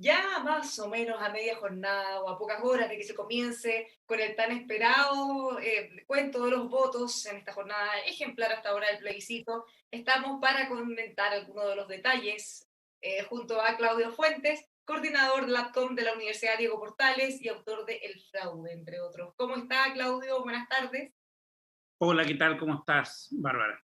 Ya más o menos a media jornada o a pocas horas de que se comience con el tan esperado cuento de los votos en esta jornada ejemplar hasta ahora del plebiscito, estamos para comentar algunos de los detalles junto a Claudio Fuentes, coordinador de LabCom de la Universidad Diego Portales y autor de El Fraude, entre otros. ¿Cómo está, Claudio? Buenas tardes. Hola, ¿qué tal? ¿Cómo estás, Bárbara?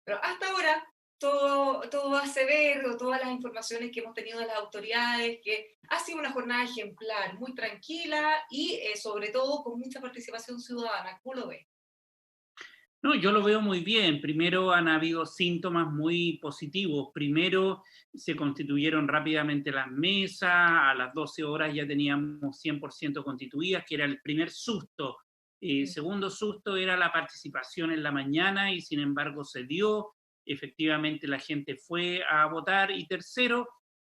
Pero hasta ahora todo hace ver, o todas las informaciones que hemos tenido de las autoridades, que ha sido una jornada ejemplar, muy tranquila y sobre todo con mucha participación ciudadana. ¿Cómo lo ves? No, yo lo veo muy bien. Primero han habido síntomas muy positivos. Primero se constituyeron rápidamente las mesas, a las 12 horas ya teníamos 100% constituidas, que era el primer susto. Mm. Segundo susto era la participación en la mañana y sin embargo se dio. Efectivamente la gente fue a votar. Y tercero,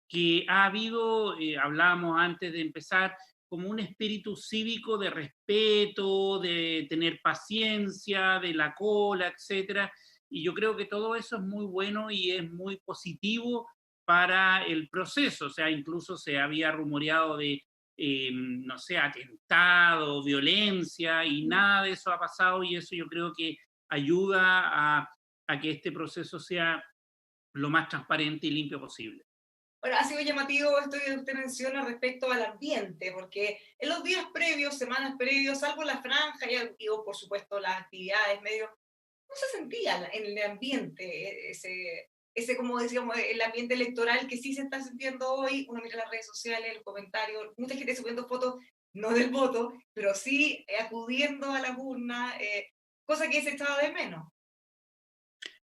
que ha habido, hablábamos antes de empezar, como un espíritu cívico de respeto, de tener paciencia, de la cola, etcétera. Y yo creo que todo eso es muy bueno y es muy positivo para el proceso. O sea, incluso se había rumoreado de, no sé, atentado, violencia, y nada de eso ha pasado, y eso yo creo que ayuda a que este proceso sea lo más transparente y limpio posible. Bueno, ha sido llamativo esto que usted menciona respecto al ambiente, porque en los días previos, semanas previos, salvo la franja y por supuesto las actividades medio no se sentía en el ambiente ese, como decíamos, el ambiente electoral que sí se está sintiendo hoy. Uno mira las redes sociales, los comentarios, mucha gente subiendo fotos, no del voto, pero sí acudiendo a las urnas, cosa que se echaba de menos.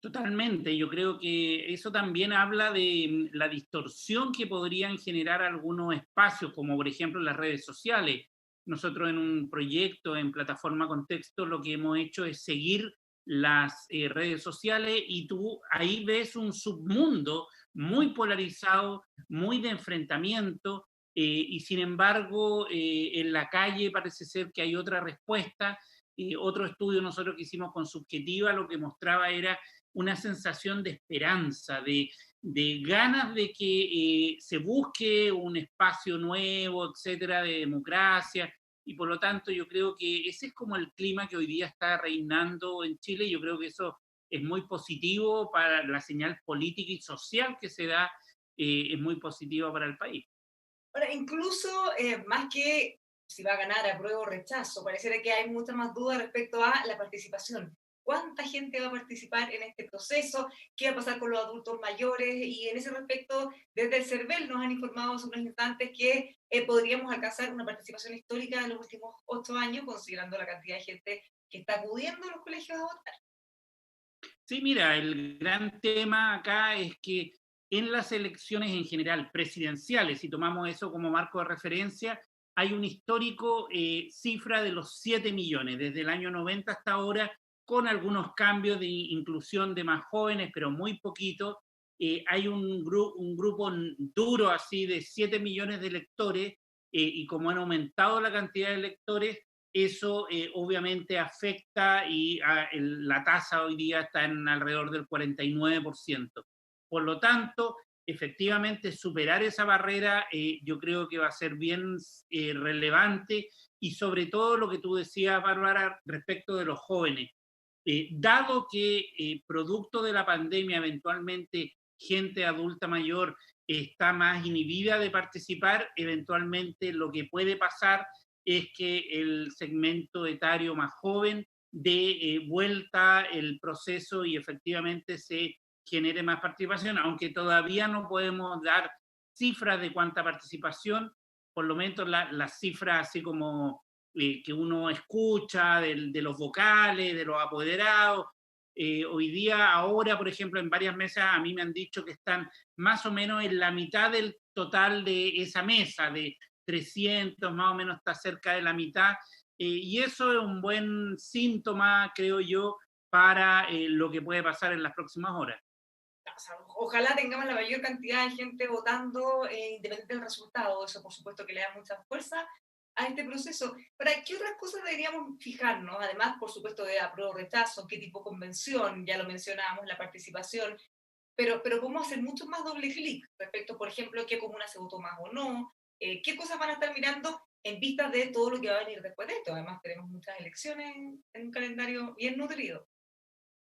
Totalmente, yo creo que eso también habla de la distorsión que podrían generar algunos espacios, como por ejemplo las redes sociales. Nosotros en un proyecto en Plataforma Contexto lo que hemos hecho es seguir las redes sociales, y tú ahí ves un submundo muy polarizado, muy de enfrentamiento, y sin embargo en la calle parece ser que hay otra respuesta. Otro estudio nosotros que hicimos con Subjetiva lo que mostraba era una sensación de esperanza, de ganas de que se busque un espacio nuevo, etcétera, de democracia. Y por lo tanto yo creo que ese es como el clima que hoy día está reinando en Chile, y yo creo que eso es muy positivo para la señal política y social que se da, es muy positiva para el país. Ahora, incluso más que si va a ganar apruebo o rechazo, pareciera que hay mucha más duda respecto a la participación. ¿Cuánta gente va a participar en este proceso? ¿Qué va a pasar con los adultos mayores? Y en ese respecto, desde el CERVEL nos han informado hace unos instantes que podríamos alcanzar una participación histórica en los últimos 8 años, considerando la cantidad de gente que está acudiendo a los colegios a votar. Sí, mira, el gran tema acá es que en las elecciones en general, presidenciales, si tomamos eso como marco de referencia, hay un histórico cifra de los 7 millones, desde el año 90 hasta ahora, con algunos cambios de inclusión de más jóvenes, pero muy poquito. Hay un grupo duro así de 7 millones de electores, y como han aumentado la cantidad de electores, eso obviamente afecta, y la tasa hoy día está en alrededor del 49%. Por lo tanto, efectivamente, superar esa barrera yo creo que va a ser bien relevante, y sobre todo lo que tú decías, Bárbara, respecto de los jóvenes. Dado que producto de la pandemia eventualmente gente adulta mayor está más inhibida de participar, eventualmente lo que puede pasar es que el segmento etario más joven dé vuelta el proceso y efectivamente se genere más participación, aunque todavía no podemos dar cifras de cuánta participación. Por lo menos las cifras así como que uno escucha de los vocales, de los apoderados. Hoy día, ahora, por ejemplo, en varias mesas a mí me han dicho que están más o menos en la mitad del total de esa mesa, de 300, más o menos está cerca de la mitad. Y eso es un buen síntoma, creo yo, para lo que puede pasar en las próximas horas. O sea, ojalá tengamos la mayor cantidad de gente votando independiente del resultado. Eso, por supuesto, que le da mucha fuerza a este proceso. ¿Para qué otras cosas deberíamos fijarnos? Además, por supuesto, de apruebo o rechazo, qué tipo de convención, ya lo mencionábamos, la participación. pero podemos hacer mucho más doble clic respecto, por ejemplo, qué comuna se votó más o no, qué cosas van a estar mirando en vistas de todo lo que va a venir después de esto. Además, tenemos muchas elecciones en un calendario bien nutrido.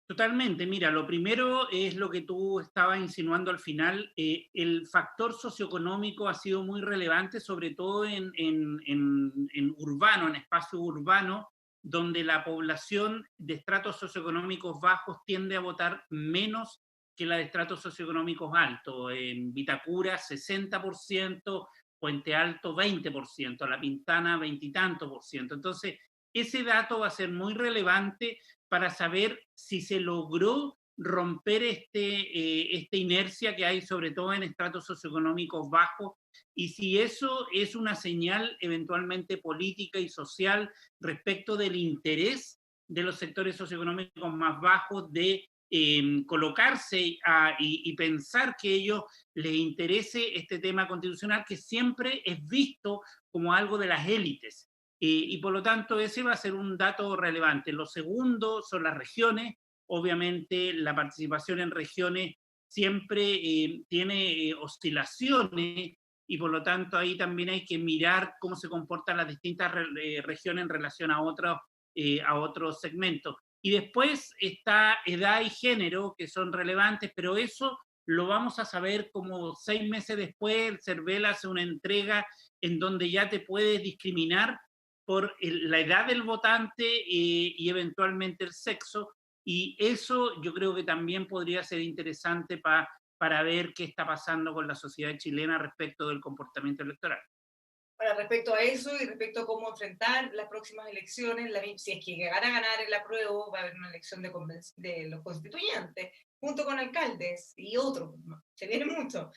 Totalmente, mira, lo primero es lo que tú estabas insinuando al final. El factor socioeconómico ha sido muy relevante, sobre todo en urbano, en espacio urbano, donde la población de estratos socioeconómicos bajos tiende a votar menos que la de estratos socioeconómicos altos. En Vitacura, 60%, Puente Alto, 20%, La Pintana, 20 y tanto por ciento. Entonces, ese dato va a ser muy relevante para saber si se logró romper esta inercia que hay, sobre todo en estratos socioeconómicos bajos, y si eso es una señal eventualmente política y social respecto del interés de los sectores socioeconómicos más bajos de colocarse y pensar que a ellos les interese este tema constitucional que siempre es visto como algo de las élites. Y por lo tanto, ese va a ser un dato relevante. Lo segundo son las regiones. Obviamente, la participación en regiones siempre tiene oscilaciones y por lo tanto ahí también hay que mirar cómo se comportan las distintas regiones en relación a otros segmentos. Y después está edad y género, que son relevantes, pero eso lo vamos a saber como 6 meses después. El CERVEL hace una entrega en donde ya te puedes discriminar por la edad del votante y eventualmente el sexo, y eso yo creo que también podría ser interesante para ver qué está pasando con la sociedad chilena respecto del comportamiento electoral. Ahora, respecto a eso y respecto a cómo enfrentar las próximas elecciones, si es que llegara a ganar el apruebo, va a haber una elección de los constituyentes, junto con alcaldes y otros, se viene mucho.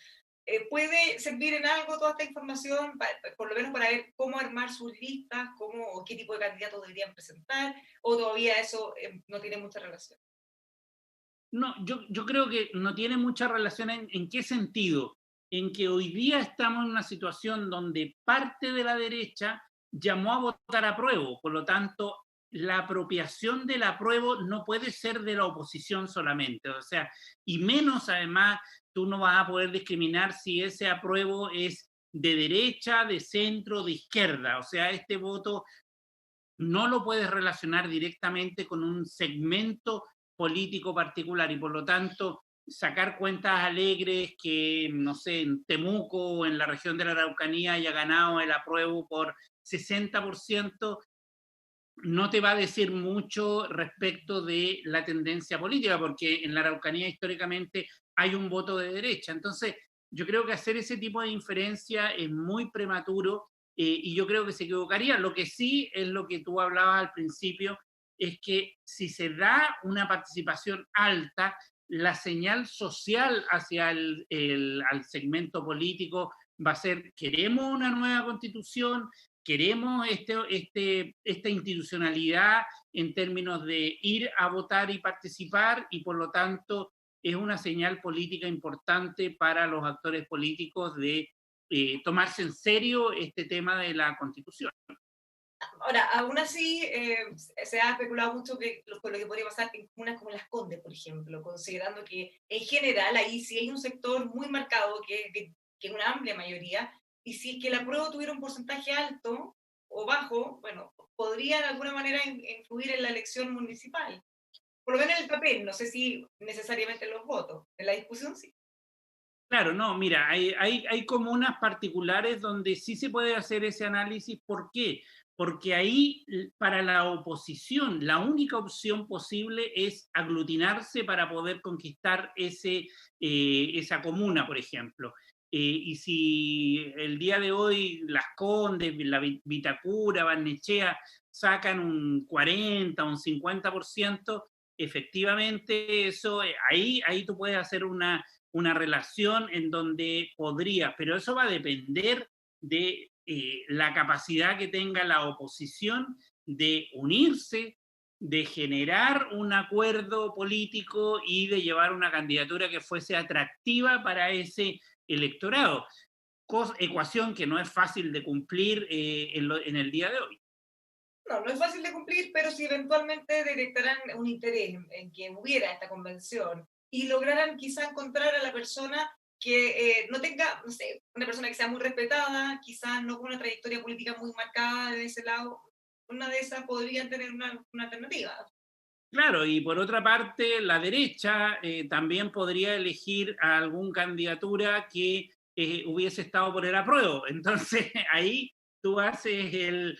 ¿Puede servir en algo toda esta información, por lo menos para ver cómo armar sus listas, cómo, o qué tipo de candidatos deberían presentar, o todavía eso no tiene mucha relación? No, yo creo que no tiene mucha relación en qué sentido. En que hoy día estamos en una situación donde parte de la derecha llamó a votar apruebo, por lo tanto, la apropiación del apruebo no puede ser de la oposición solamente, o sea, y menos además, tú no vas a poder discriminar si ese apruebo es de derecha, de centro, de izquierda, o sea, este voto no lo puedes relacionar directamente con un segmento político particular y por lo tanto sacar cuentas alegres que, no sé, en Temuco o en la región de la Araucanía haya ganado el apruebo por 60%, no te va a decir mucho respecto de la tendencia política, porque en la Araucanía históricamente hay un voto de derecha. Entonces, yo creo que hacer ese tipo de inferencia es muy prematuro y yo creo que se equivocaría. Lo que sí es lo que tú hablabas al principio, es que si se da una participación alta, la señal social hacia al segmento político va a ser, queremos una nueva constitución, queremos esta institucionalidad en términos de ir a votar y participar y por lo tanto es una señal política importante para los actores políticos de tomarse en serio este tema de la constitución. Ahora, aún así, se ha especulado mucho con lo que podría pasar en comunas como Las Condes, por ejemplo, considerando que en general ahí sí hay un sector muy marcado que es una amplia mayoría, y si es que la prueba tuviera un porcentaje alto o bajo, bueno, podría de alguna manera influir en la elección municipal. Por lo menos en el papel, no sé si necesariamente en los votos, en la discusión sí. Claro, no, mira, hay comunas particulares donde sí se puede hacer ese análisis. ¿Por qué? Porque ahí para la oposición la única opción posible es aglutinarse para poder conquistar esa comuna, por ejemplo. Y si el día de hoy Las Condes, la Vitacura, Barnechea sacan un 40, un 50%, efectivamente eso, ahí tú puedes hacer una relación en donde podría, pero eso va a depender de la capacidad que tenga la oposición de unirse, de generar un acuerdo político y de llevar una candidatura que fuese atractiva para ese electorado. Ecuación que no es fácil de cumplir en el día de hoy. No, no es fácil de cumplir, pero si eventualmente detectaran un interés en que hubiera esta convención y lograran quizá encontrar a la persona que no tenga, no sé, una persona que sea muy respetada, quizás no con una trayectoria política muy marcada de ese lado, una de esas podrían tener una alternativa. Claro, y por otra parte, la derecha también podría elegir a alguna candidatura que hubiese estado por el apruebo. Entonces, ahí tú haces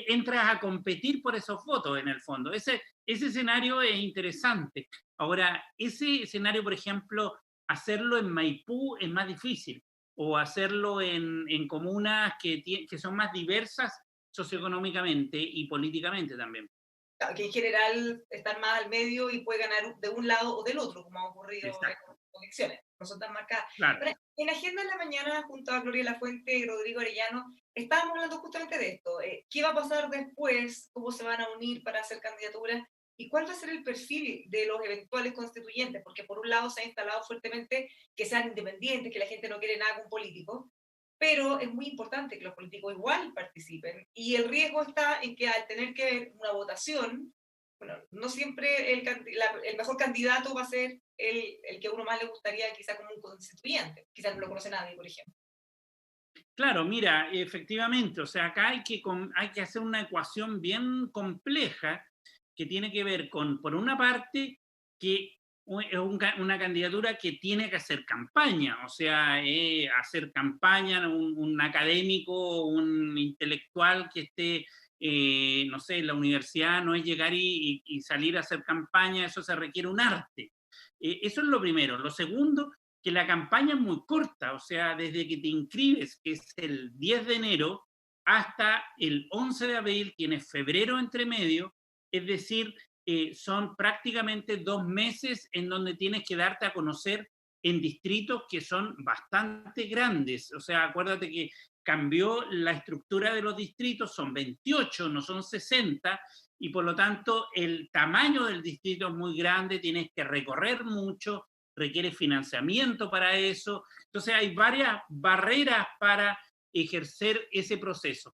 entras a competir por esos votos en el fondo. Ese escenario es interesante. Ahora, ese escenario, por ejemplo, hacerlo en Maipú es más difícil, o hacerlo en comunas que son más diversas socioeconómicamente y políticamente también. Claro, que en general están más al medio y puede ganar de un lado o del otro, como ha ocurrido en Exacto, elecciones, no son tan marcadas. claro. Ahora, en Agenda en la Mañana, junto a Gloria Lafuente y Rodrigo Arellano, estábamos hablando justamente de esto. ¿Qué va a pasar después? ¿Cómo se van a unir para hacer candidaturas? ¿Y cuál va a ser el perfil de los eventuales constituyentes? Porque por un lado se ha instalado fuertemente que sean independientes, que la gente no quiere nada con políticos, pero es muy importante que los políticos igual participen. Y el riesgo está en que al tener que haber una votación, bueno, no siempre el mejor candidato va a ser el que a uno más le gustaría, quizá como un constituyente. Quizás no lo conoce nadie, por ejemplo. Claro, mira, efectivamente, o sea, acá hay que hacer una ecuación bien compleja que tiene que ver con, por una parte, que es una candidatura que tiene que hacer campaña, o sea, hacer campaña, un académico, un intelectual que esté, no sé, en la universidad, no es llegar y salir a hacer campaña, eso se requiere un arte. Eso es lo primero. Lo segundo, que la campaña es muy corta, o sea, desde que te inscribes, que es el 10 de enero, hasta el 11 de abril, tienes febrero entre medio, es decir, son prácticamente 2 meses en donde tienes que darte a conocer en distritos que son bastante grandes. O sea, acuérdate que cambió la estructura de los distritos, son 28, no son 60, y por lo tanto el tamaño del distrito es muy grande, tienes que recorrer mucho, requiere financiamiento para eso. Entonces hay varias barreras para ejercer ese proceso.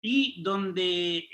Y donde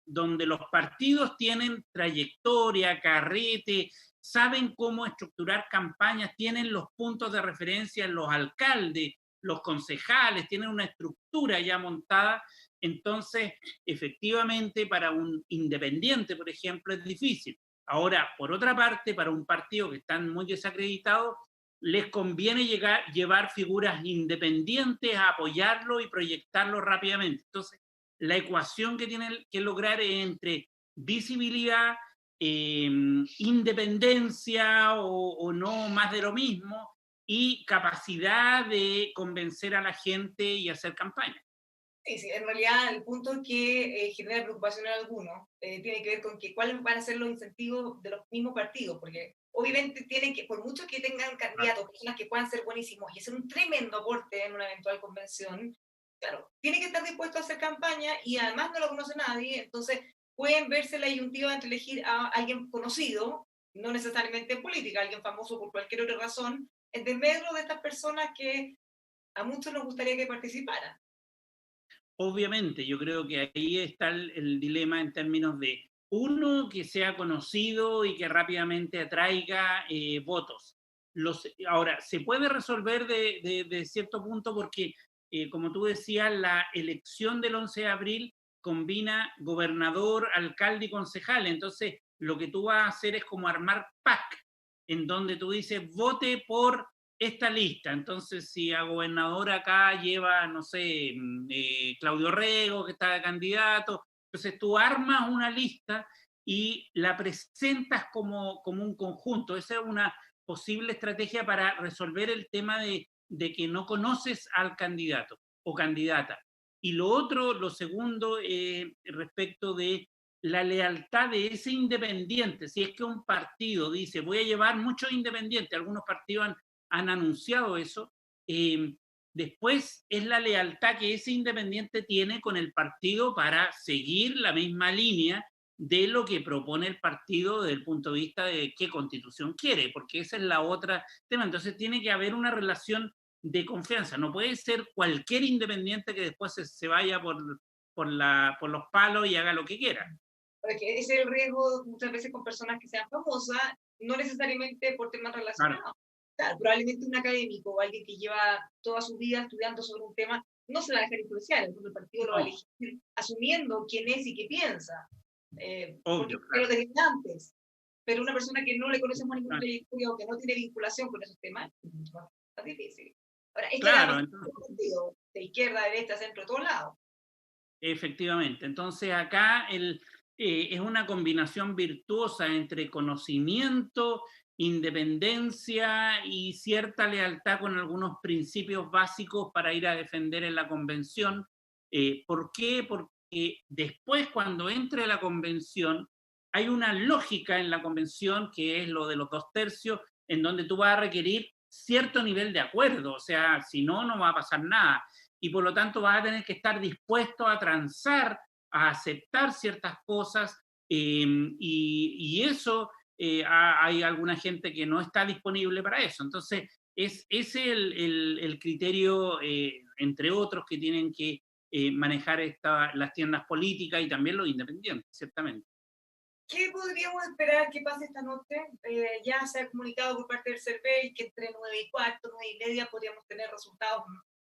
los partidos tienen trayectoria, carrete, saben cómo estructurar campañas, tienen los puntos de referencia, los alcaldes, los concejales, tienen una estructura ya montada. Entonces, efectivamente, para un independiente, por ejemplo, es difícil. Ahora, por otra parte, para un partido que están muy desacreditados, les conviene llevar figuras independientes a apoyarlo y proyectarlo rápidamente. Entonces, la ecuación que tienen que lograr es entre visibilidad, independencia o no más de lo mismo, y capacidad de convencer a la gente y hacer campaña. Sí, sí, en realidad el punto que genera preocupación en algunos tiene que ver con que cuáles van a ser los incentivos de los mismos partidos, porque obviamente tienen que, por mucho que tengan candidatos, personas que puedan ser buenísimos y hacer un tremendo aporte en una eventual convención, claro, tiene que estar dispuesto a hacer campaña y además no lo conoce nadie, entonces pueden verse la disyuntiva entre elegir a alguien conocido, no necesariamente en política, alguien famoso por cualquier otra razón, en medio de estas personas que a muchos nos gustaría que participaran. Obviamente, yo creo que ahí está el dilema en términos de uno que sea conocido y que rápidamente atraiga votos. Ahora, se puede resolver de cierto punto porque, como tú decías, la elección del 11 de abril combina gobernador, alcalde y concejal. Entonces, lo que tú vas a hacer es como armar PAC, en donde tú dices, vote por esta lista. Entonces, si a gobernador acá lleva, no sé, Claudio Rego, que está de candidato, entonces tú armas una lista y la presentas como un conjunto. Esa es una posible estrategia para resolver el tema de que no conoces al candidato o candidata. Y lo otro, lo segundo, respecto de la lealtad de ese independiente. Si es que un partido dice, voy a llevar muchos independientes, algunos partidos han anunciado eso. Después es la lealtad que ese independiente tiene con el partido para seguir la misma línea de lo que propone el partido desde el punto de vista de qué constitución quiere, porque esa es la otra tema. Entonces tiene que haber una relación de confianza. No puede ser cualquier independiente que después se vaya por los palos y haga lo que quiera. Porque ese es el riesgo muchas veces con personas que sean famosas, no necesariamente por temas Claro, relacionados. Claro, probablemente un académico o alguien que lleva toda su vida estudiando sobre un tema no se la va a dejar influenciar, entonces el partido lo va a no, elegir asumiendo quién es y qué piensa, porque obvio, pero claro. desde antes. Pero una persona que no le conocemos ninguna trayectoria o que no tiene vinculación con esos temas, es mucho más difícil. Ahora, esta es la Claro, razón entonces, del partido, de izquierda, derecha, centro, de todos lados. efectivamente. Entonces acá es una combinación virtuosa entre conocimiento, independencia y cierta lealtad con algunos principios básicos para ir a defender en la convención. ¿Por qué? Porque después cuando entre la convención hay una lógica en la convención que es lo de los 2/3, en donde tú vas a requerir cierto nivel de acuerdo, o sea, si no, no va a pasar nada y por lo tanto vas a tener que estar dispuesto a transar, a aceptar ciertas cosas y eso hay alguna gente que no está disponible para eso. Entonces, es ese el criterio, entre otros, que tienen que manejar las tiendas políticas y también los independientes, ciertamente. ¿Qué podríamos esperar que pase esta noche? Ya se ha comunicado por parte del CERVEL que entre 9:15, 9:30 podríamos tener resultados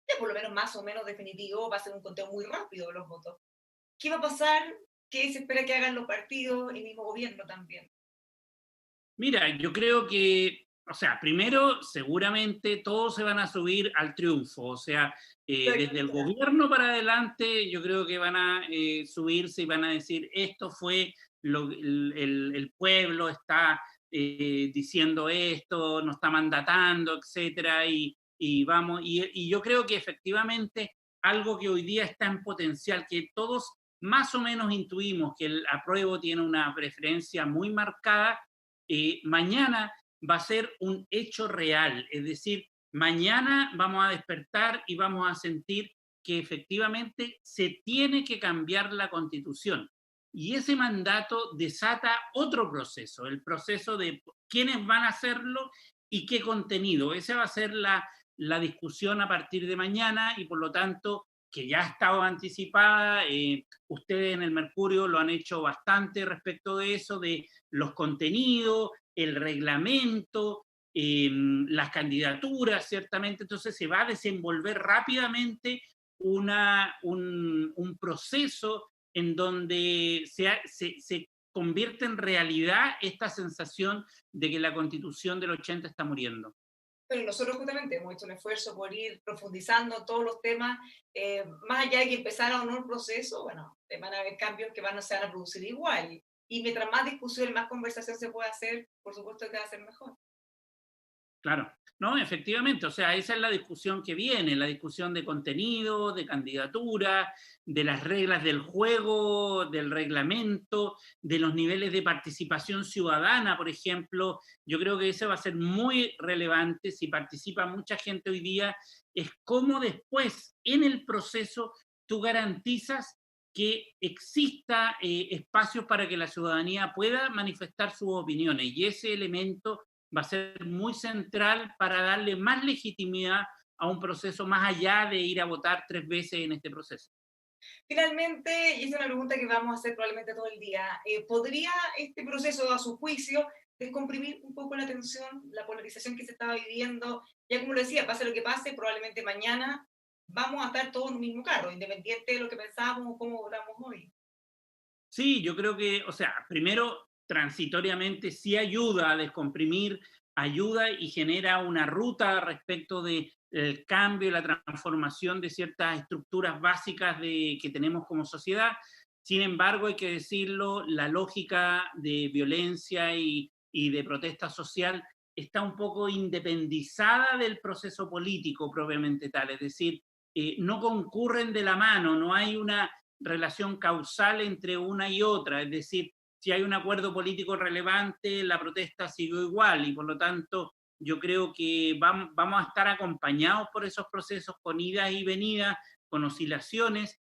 ya por lo menos más o menos definitivos. Va a ser un conteo muy rápido de los votos. ¿Qué va a pasar? ¿Qué se espera que hagan los partidos, el mismo gobierno también? Mira, yo creo que, o sea, primero seguramente todos se van a subir al triunfo, o sea, Lo de desde el claridad. gobierno para adelante yo creo que van a subirse y van a decir, esto fue, el pueblo está diciendo esto, nos está mandatando, etcétera, y vamos, y yo creo que efectivamente algo que hoy día está en potencial, que todos más o menos intuimos que el apruebo tiene una preferencia muy marcada, mañana va a ser un hecho real, es decir, mañana vamos a despertar y vamos a sentir que efectivamente se tiene que cambiar la constitución. Y ese mandato desata otro proceso, el proceso de quiénes van a hacerlo y qué contenido. Esa va a ser la discusión a partir de mañana y por lo tanto que ya ha estado anticipada. Ustedes en el Mercurio lo han hecho bastante respecto de eso, de los contenidos, el reglamento, las candidaturas, ciertamente. Entonces se va a desenvolver rápidamente un proceso en donde se convierte en realidad esta sensación de que la constitución del 80 está muriendo. Pero nosotros justamente hemos hecho un esfuerzo por ir profundizando en todos los temas, más allá de que empezara o no el proceso, bueno, van a haber cambios que se van a producir igual. Y mientras más discusión, más conversación se pueda hacer, por supuesto que va a ser mejor. Claro, no, efectivamente, o sea, esa es la discusión que viene, la discusión de contenido, de candidatura, de las reglas del juego, del reglamento, de los niveles de participación ciudadana, por ejemplo. Yo creo que eso va a ser muy relevante si participa mucha gente hoy día, es cómo después en el proceso tú garantizas que exista espacios para que la ciudadanía pueda manifestar sus opiniones y ese elemento va a ser muy central para darle más legitimidad a un proceso más allá de ir a votar 3 veces en este proceso. Finalmente, y esa es una pregunta que vamos a hacer probablemente todo el día, ¿podría este proceso, a su juicio, descomprimir un poco la tensión, la polarización que se estaba viviendo? Ya como lo decía, pase lo que pase, probablemente mañana vamos a estar todos en un mismo carro, independiente de lo que pensábamos o cómo votamos hoy. Sí, yo creo que, o sea, primero, transitoriamente sí ayuda a descomprimir, ayuda y genera una ruta respecto del cambio y la transformación de ciertas estructuras básicas que tenemos como sociedad. Sin embargo, hay que decirlo, la lógica de violencia y de protesta social está un poco independizada del proceso político propiamente tal, es decir, no concurren de la mano, no hay una relación causal entre una y otra, es decir, si hay un acuerdo político relevante, la protesta siguió igual y por lo tanto yo creo que vamos a estar acompañados por esos procesos con idas y venidas, con oscilaciones,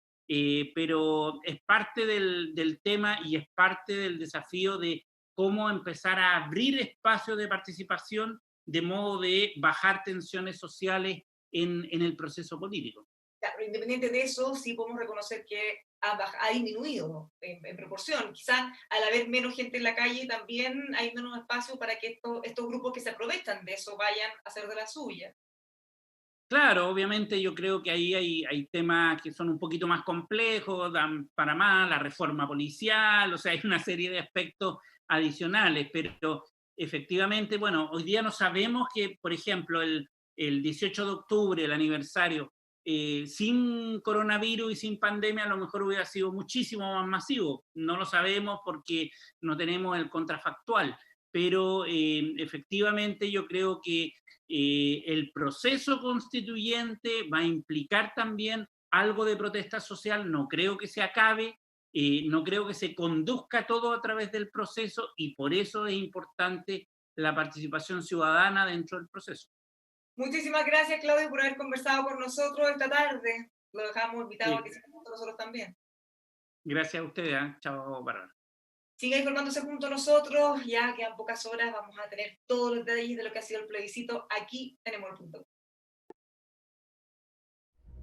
pero es parte del tema y es parte del desafío de cómo empezar a abrir espacios de participación de modo de bajar tensiones sociales en el proceso político. Claro, independiente de eso, sí podemos reconocer que ha disminuido en proporción. Quizás al haber menos gente en la calle también hay menos espacio para que estos grupos que se aprovechan de eso vayan a hacer de la suya. Claro, obviamente yo creo que ahí hay temas que son un poquito más complejos, dan para más, la reforma policial, o sea, hay una serie de aspectos adicionales, pero efectivamente, bueno, hoy día no sabemos que, por ejemplo, el 18 de octubre, el aniversario, sin coronavirus y sin pandemia, a lo mejor hubiera sido muchísimo más masivo. No lo sabemos porque no tenemos el contrafactual, pero efectivamente yo creo que el proceso constituyente va a implicar también algo de protesta social, no creo que se acabe, no creo que se conduzca todo a través del proceso y por eso es importante la participación ciudadana dentro del proceso. Muchísimas gracias, Claudio, por haber conversado con nosotros esta tarde. Lo dejamos invitado a que Eh, se junte con nosotros también. Gracias a ustedes, ¿eh? Chao, Bárbara. Siga informándose junto a nosotros, ya quedan pocas horas, vamos a tener todos los detalles de lo que ha sido el plebiscito aquí en Emol.com.